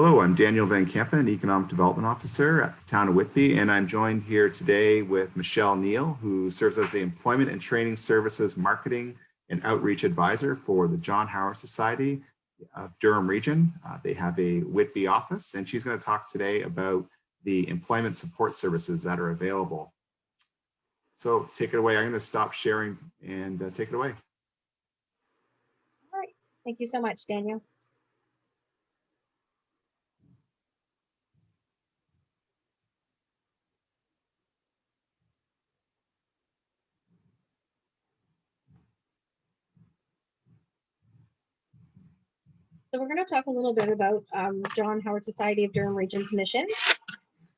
Hello, I'm Daniel Van Kempen, Economic Development Officer at the town of Whitby, and I'm joined here today with Michelle Neill, who serves as the Employment and Training Services Marketing and Outreach Advisor for the John Howard Society of Durham Region. They have a Whitby office, and she's going to talk today about the employment support services that are available. So take it away. I'm going to stop sharing and take it away. All right. Thank you so much, Daniel. So we're going to talk a little bit about John Howard Society of Durham Region's mission,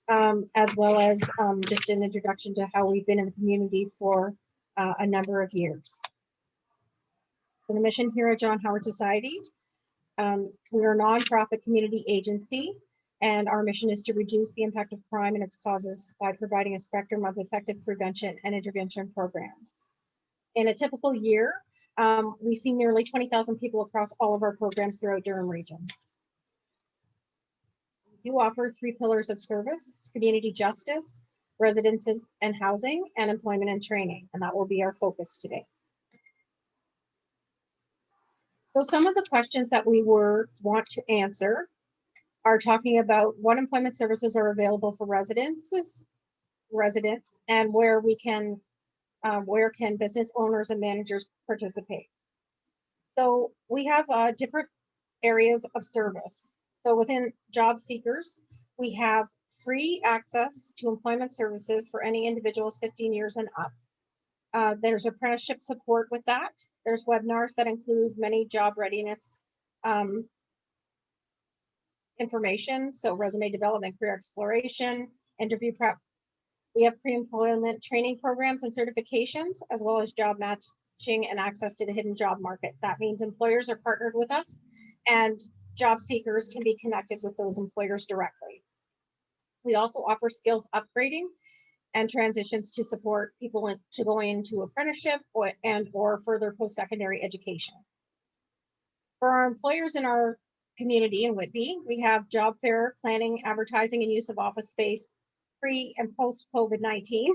as well as just an introduction to how we've been in the community for a number of years. So the mission here at John Howard Society, we are a nonprofit community agency, and our mission is to reduce the impact of crime and its causes by providing a spectrum of effective prevention and intervention programs. In a typical year, we see nearly 20,000 people across all of our programs throughout Durham Region. We do offer 3 pillars of service: community justice, residences and housing, and employment and training, and that will be our focus today. So some of the questions that we want to answer are talking about what employment services are available for residents, and where can business owners and managers participate. So we have different areas of service. So within job seekers, we have free access to employment services for any individuals 15 years and up. There's apprenticeship support with that. There's webinars that include many job readiness information, so resume development, career exploration, interview prep. We have pre-employment training programs and certifications, as well as job matching and access to the hidden job market. That means employers are partnered with us, and job seekers can be connected with those employers directly. We also offer skills upgrading and transitions to support people to go into apprenticeship or further post-secondary education. For our employers in our community in Whitby, we have job fair planning, advertising, and use of office space pre and post COVID-19,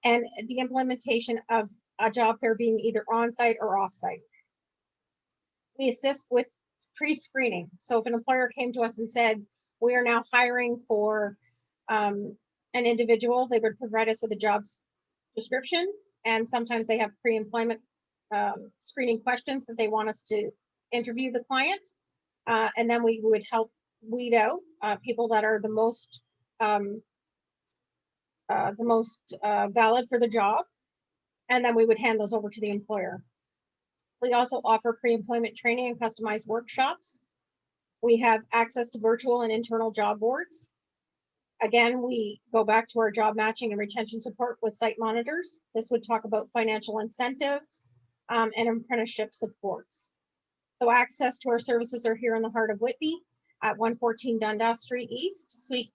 and the implementation of a job fair being either on-site or off-site. We assist with pre-screening. So if an employer came to us and said, we are now hiring for an individual, they would provide us with a job description, and sometimes they have pre-employment screening questions that they want us to interview the client, and then we would help weed out people that are the most valid for the job, and then we would hand those over to the employer. We also offer pre-employment training and customized workshops. We have access to virtual and internal job boards. Again, we go back to our job matching and retention support with site monitors. This would talk about financial incentives and apprenticeship supports. So access to our services are here in the heart of Whitby at 114 Dundas Street East, Suite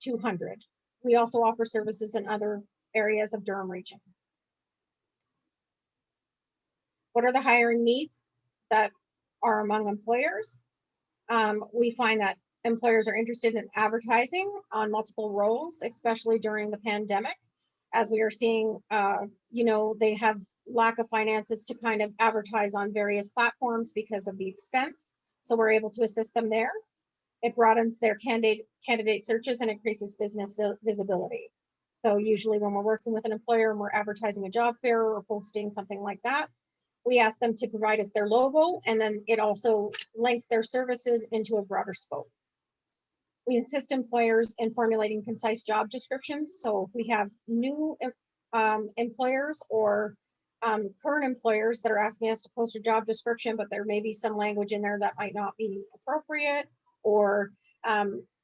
200. We also offer services in other areas of Durham Region. What are the hiring needs that are among employers? We find that employers are interested in advertising on multiple roles, especially during the pandemic, as we are seeing, they have lack of finances to kind of advertise on various platforms because of the expense. So we're able to assist them there. It broadens their candidate searches and increases business visibility. So usually when we're working with an employer and we're advertising a job fair or posting something like that, we ask them to provide us their logo, and then it also links their services into a broader scope. We assist employers in formulating concise job descriptions. So if we have new employers or current employers that are asking us to post a job description, but there may be some language in there that might not be appropriate, or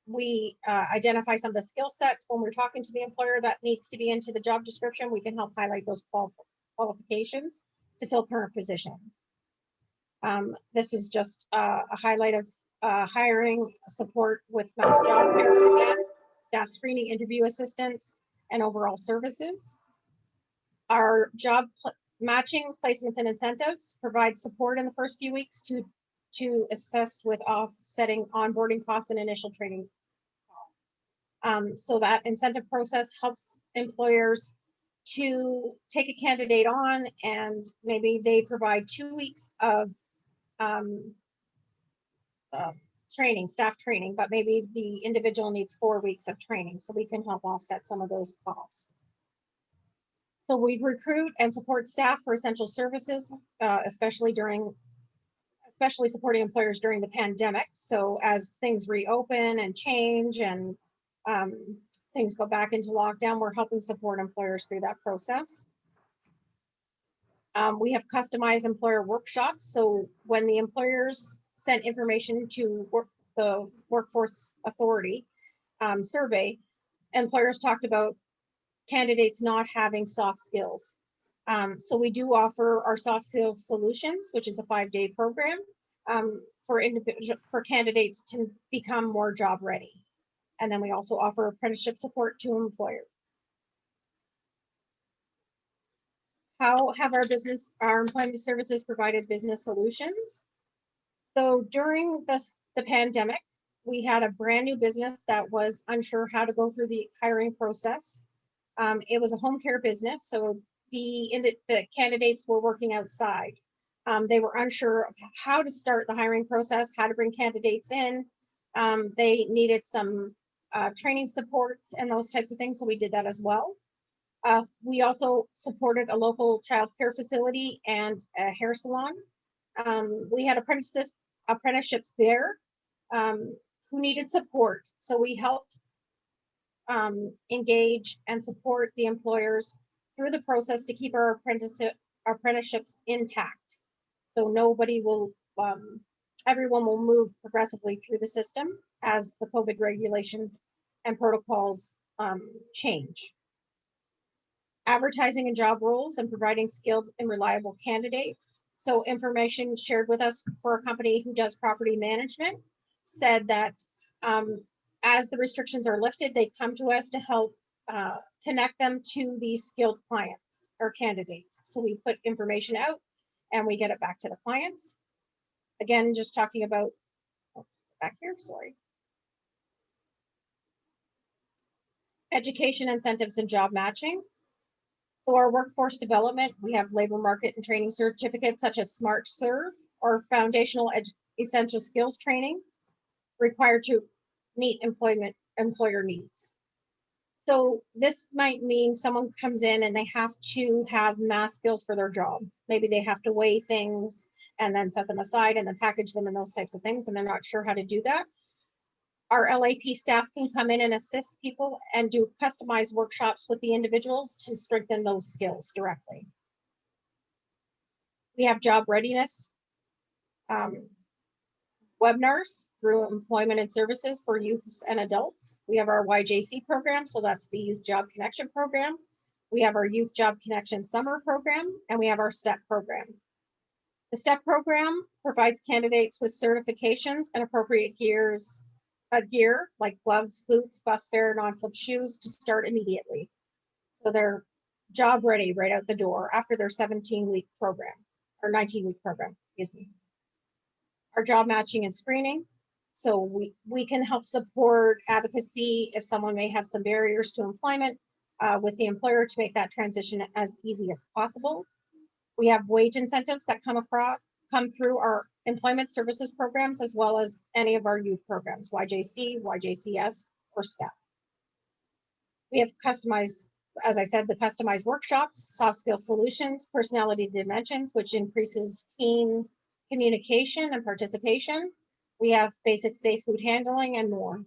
we identify some of the skill sets when we're talking to the employer that needs to be into the job description, we can help highlight those qualifications to fill current positions. This is just a highlight of hiring support with mass job fairs again, staff screening, interview assistance, and overall services. Our job matching, placements, and incentives provide support in the first few weeks to to assist with offsetting onboarding costs and initial training costs. So that incentive process helps employers to take a candidate on, and maybe they provide 2 weeks of um, training, staff training, but maybe the individual needs 4 weeks of training, so we can help offset some of those costs. So we recruit and support staff for essential services, especially supporting employers during the pandemic. So as things reopen and change and things go back into lockdown, we're helping support employers through that process. We have customized employer workshops. So when the employers sent information to the Workforce Authority survey, employers talked about candidates not having soft skills. So we do offer our soft skills solutions, which is a 5-day program for candidates to become more job ready. And then we also offer apprenticeship support to employers. How have our employment services provided business solutions? So during the pandemic, we had a brand new business that was unsure how to go through the hiring process. It was a home care business, so the candidates were working outside. They were unsure of how to start the hiring process, how to bring candidates in. They needed some training supports and those types of things, so we did that as well. We also supported a local child care facility and a hair salon. We had apprenticeships there who needed support, so we helped engage and support the employers through the process to keep our apprenticeships intact. So everyone will move progressively through the system as the COVID regulations and protocols change. Advertising and job roles and providing skilled and reliable candidates. So information shared with us for a company who does property management said that as the restrictions are lifted, they come to us to help connect them to these skilled clients or candidates. So we put information out and we get it back to the clients. Again, just talking about, back here, sorry. Education incentives and job matching. So our workforce development, we have labor market and training certificates such as Smart Serve or foundational essential skills training required to meet employer needs. So this might mean someone comes in and they have to have math skills for their job. Maybe they have to weigh things and then set them aside and then package them and those types of things, and they're not sure how to do that. Our LAP staff can come in and assist people and do customized workshops with the individuals to strengthen those skills directly. We have job readiness webinars through employment and services for youths and adults. We have our YJC program, so that's the Youth Job Connection program. We have our Youth Job Connection Summer program, and we have our STEP program. The STEP program provides candidates with certifications and appropriate gear like gloves, boots, bus fare, non-slip shoes to start immediately. So they're job ready right out the door after their 17-week program or 19-week program, excuse me. Our job matching and screening. So we can help support advocacy if someone may have some barriers to employment with the employer to make that transition as easy as possible. We have wage incentives that come through our employment services programs, as well as any of our youth programs, YJC, YJCS, or STEP. We have customized, as I said, the customized workshops, soft skill solutions, personality dimensions, which increases team communication and participation. We have basic safe food handling and more.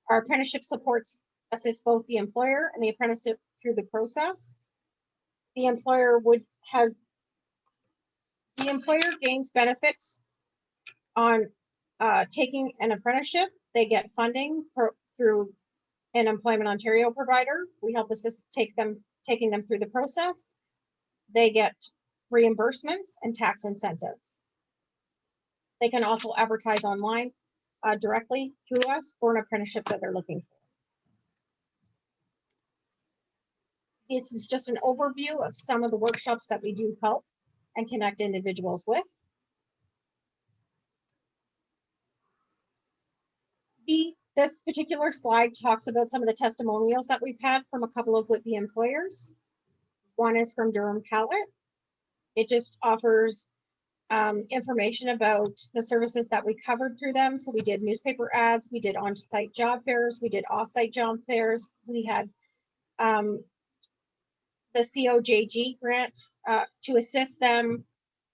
Our apprenticeship supports assist both the employer and the apprentice through the process. The employer gains benefits on taking an apprenticeship. They get funding through an Employment Ontario provider. We help assist taking them through the process. They get reimbursements and tax incentives. They can also advertise online directly through us for an apprenticeship that they're looking for. This is just an overview of some of the workshops that we do help and connect individuals with. This particular slide talks about some of the testimonials that we've had from a couple of Whitby employers. One is from Durham Pallet. It just offers information about the services that we covered through them. So we did newspaper ads, we did on-site job fairs, we did off-site job fairs. We had the COJG grant to assist them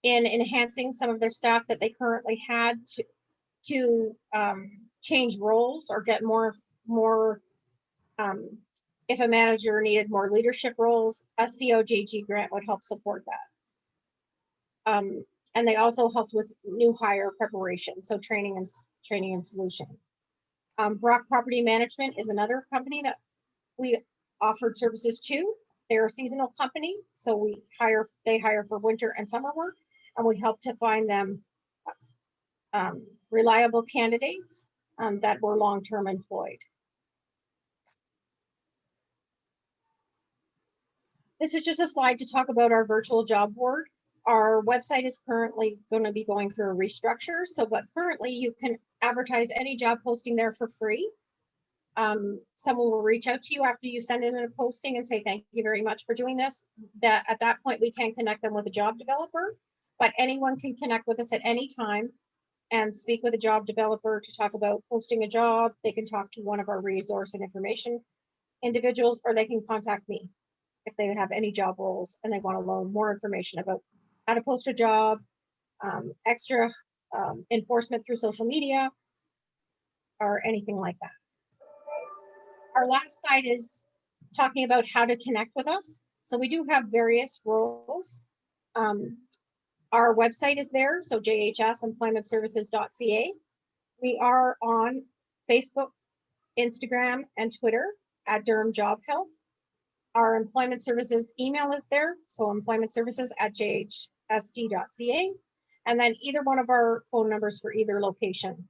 in enhancing some of their staff that they currently had to change roles or get more if a manager needed more leadership roles, a COJG grant would help support that. And they also helped with new hire preparation, so training and solutions. Brock Property Management is another company that we offered services to. They're a seasonal company, so they hire for winter and summer work, and we help to find them reliable candidates that were long-term employed. This is just a slide to talk about our virtual job board. Our website is currently going to be going through a restructure. But currently you can advertise any job posting there for free. Someone will reach out to you after you send in a posting and say, thank you very much for doing this. At that point, we can connect them with a job developer, but anyone can connect with us at any time and speak with a job developer to talk about posting a job. They can talk to one of our resource and information individuals, or they can contact me if they have any job roles and they want to learn more information about how to post a job, extra enforcement through social media, or anything like that. Our last slide is talking about how to connect with us. So we do have various roles. Our website is there, so jhsemploymentservices.ca. We are on Facebook, Instagram, and Twitter at Durham Job Help. Our employment services email is there, so employmentservices@jhsd.ca, and then either one of our phone numbers for either location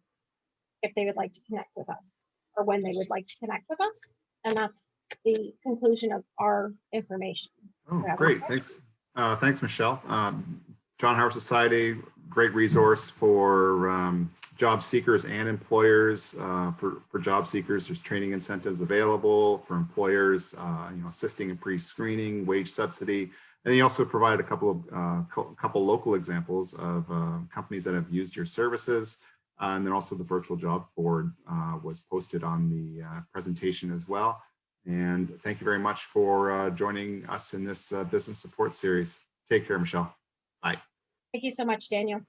if they would like to connect with us or when they would like to connect with us. And that's the conclusion of our information. Oh, great. Thanks. Thanks, Michelle. John Howard Society, great resource for job seekers and employers. For job seekers, there's training incentives available. For employers, assisting in pre-screening, wage subsidy, and then you also provided a couple local examples of companies that have used your services. And then also the virtual job board was posted on the presentation as well. And thank you very much for joining us in this business support series. Take care, Michelle. Bye. Thank you so much, Daniel.